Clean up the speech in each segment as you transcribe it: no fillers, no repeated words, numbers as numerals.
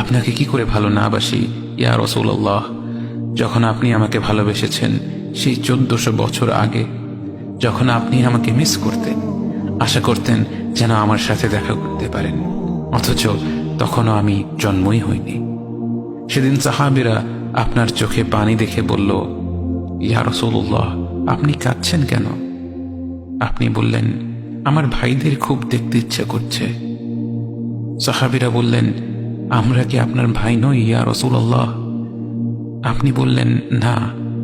আপনাকে কি করে ভালো না বাসি ইয়া রাসূলুল্লাহ। যখন আপনি আমাকে ভালোবেসেছেন সেই 1400 বছর আগে, যখন আপনি আমাকে মিস করতেন, আশা করতেন যেন আমার সাথে দেখা করতে পারেন, অথচ তখনও আমি জন্মই হইনি। সেদিন সাহাবীরা আপনার চোখে পানি দেখে বলল, ইয়া রাসূলুল্লাহ, আপনি কাঁদছেন কেন? আপনি বললেন, আমার ভাইদের খুব দেখতে ইচ্ছা করছে। সাহাবীরা বললেন, আমরা কি আপনার ভাই নই ইয়া রাসূলুল্লাহ? আপনি বললেন, না,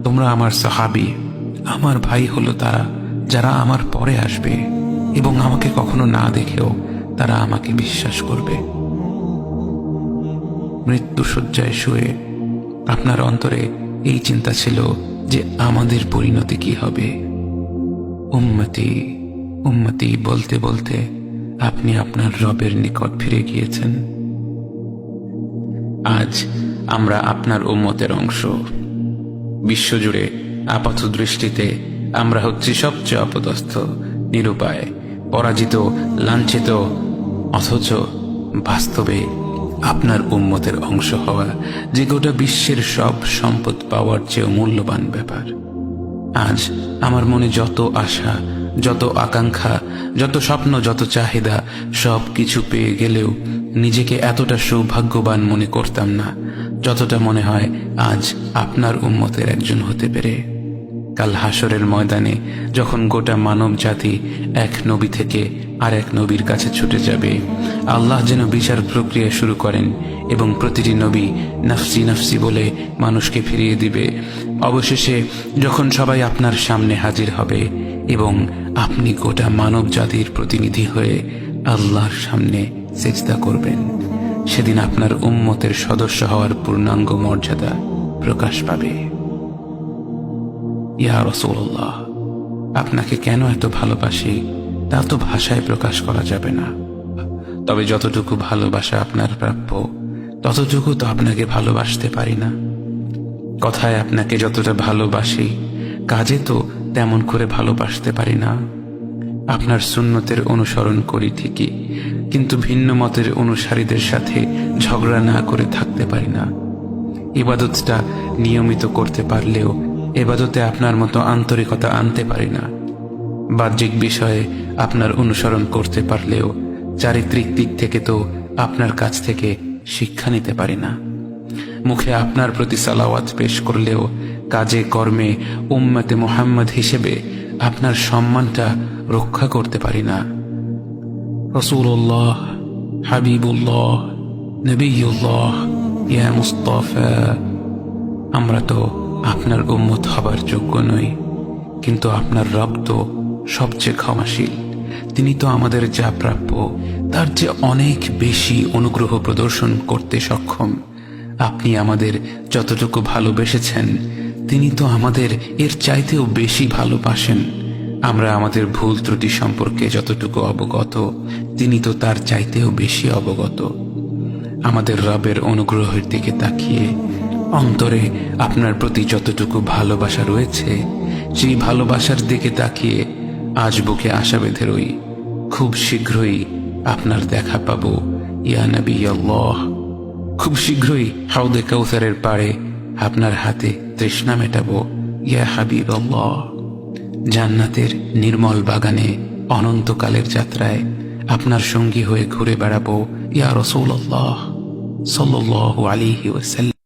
তোমরা আমার সাহাবী। আমার ভাই হলো তারা যারা আমার পরে আসবে এবং আমাকে কখনো না দেখেও তারা আমাকে বিশ্বাস করবে। মৃত্যু শয্যায় শুয়ে আপনার অন্তরে এই চিন্তা ছিল যে আমাদের পরিণতি কি হবে। উম্মতি উম্মতি বলতে বলতে আপনি আপনার রবের নিকট ফিরে গিয়েছেন। আজ আমরা আপনার উম্মতের অংশ। বিশ্বজুড়ে আপাত দৃষ্টিতে আমরা হচ্ছি সবচেয়ে অপদস্থ, নিরুপায়, পরাজিত, লাঞ্ছিত, অথচ বাস্তবে আপনার উম্মতের অংশ হওয়া যে গোটা বিশ্বের সব সম্পদ পাওয়ার চেয়েও মূল্যবান ব্যাপার। আজ আমার মনে যত আশা, যত আকাঙ্ক্ষা, যত স্বপ্ন, যত চাহিদা, সব কিছু পেয়ে গেলেও নিজেকে এতটা সৌভাগ্যবান মনে করতাম না যতটা মনে হয় আজ আপনার উম্মতের একজন হতে পেরে। কাল হাসরের ময়দানে যখন গোটা মানব জাতি এক নবী থেকে আর এক নবীর কাছে ছুটে যাবে, আল্লাহ যেন বিচার প্রক্রিয়া শুরু করেন এবং প্রতিটি নবী নফসি নফসি বলে মানুষকে ফিরিয়ে দিবে। অবশেষে যখন সবাই আপনার সামনে হাজির হবে এবং আপনি গোটা মানব জাতির প্রতিনিধি হয়ে আল্লাহর সামনে সিজদা করবেন, সেদিন আপনার উম্মতের সদস্য হওয়ার পূর্ণাঙ্গ মর্যাদা প্রকাশ পাবে। ইয়া রাসূলুল্লাহ, আপনাকে কেন এত ভালোবাসি তা তো ভাষায় প্রকাশ করা যাবে না। তবে যতটুকু ভালোবাসা আপনার প্রাপ্য ততটুকু তো আপনাকে ভালোবাসতে পারি না। কথায় আপনাকে যতটা ভালোবাসি, কাজে তো তেমন করে ভালোবাসতে পারি না। আপনার সুন্নতের অনুসরণ করি ঠিকই, কিন্তু ভিন্ন মতের অনুসারীদের সাথে ঝগড়া না করে থাকতে পারি না। ইবাদতটা নিয়মিত করতে পারলেও এবাদতে আপনার মতো আন্তরিকতা আনতে পারি না। বাহ্যিক বিষয়ে আপনার অনুসরণ করতে পারলেও চারিত্রিক দিক থেকে তো আপনার কাছ থেকে শিক্ষা নিতে পারি না। মুখে আপনার প্রতি সালাওয়াত পেশ করলেও কাজে কর্মে উম্মতে মুহাম্মদ হিসেবে আপনার সম্মানটা রক্ষা করতে পারি না। রাসূলুল্লাহ, হাবিবুল্লাহ, নবিয়ুল্লাহ, ইয়া মুস্তাফা, আমরা তো আপনার উম্মত হবার যোগ্য নই, কিন্তু আপনার রব তো সবচেয়ে ক্ষমাশীল। তিনি তো আমাদের যা প্রাপ্য তার চেয়ে অনেক বেশি অনুগ্রহ প্রদর্শন করতে সক্ষম। আপনি আমাদের যতটুকু ভালোবেসেছেন তিনি তো আমাদের এর চাইতেও বেশি ভালোবাসেন। আমরা আমাদের ভুল ত্রুটি সম্পর্কে যতটুকু অবগত তিনি তো তার চাইতেও বেশি অবগত। আমাদের রবের অনুগ্রহের দিকে তাকিয়ে অন্তরে আপনার প্রতি যতটুকু ভালোবাসা রয়েছে সেই ভালোবাসার দিকে তাকিয়ে আজ বুকে আশা বেঁধে রই, খুব শীঘ্রই আপনার দেখা পাবো ইয়া নবী আল্লাহ। খুব শীঘ্রই হাউদে কাউসারের পাড়ে আপনার হাতে তৃষ্ণা মেটাবো ইয়া হাবিব আল্লাহ। জান্নাতের নির্মল বাগানে অনন্তকালের যাত্রায় আপনার সঙ্গী হয়ে ঘুরে বেড়াবো ইয়া রাসূলুল্লাহ সাল্লাল্লাহু আলাইহি ওয়াসাল্লাম।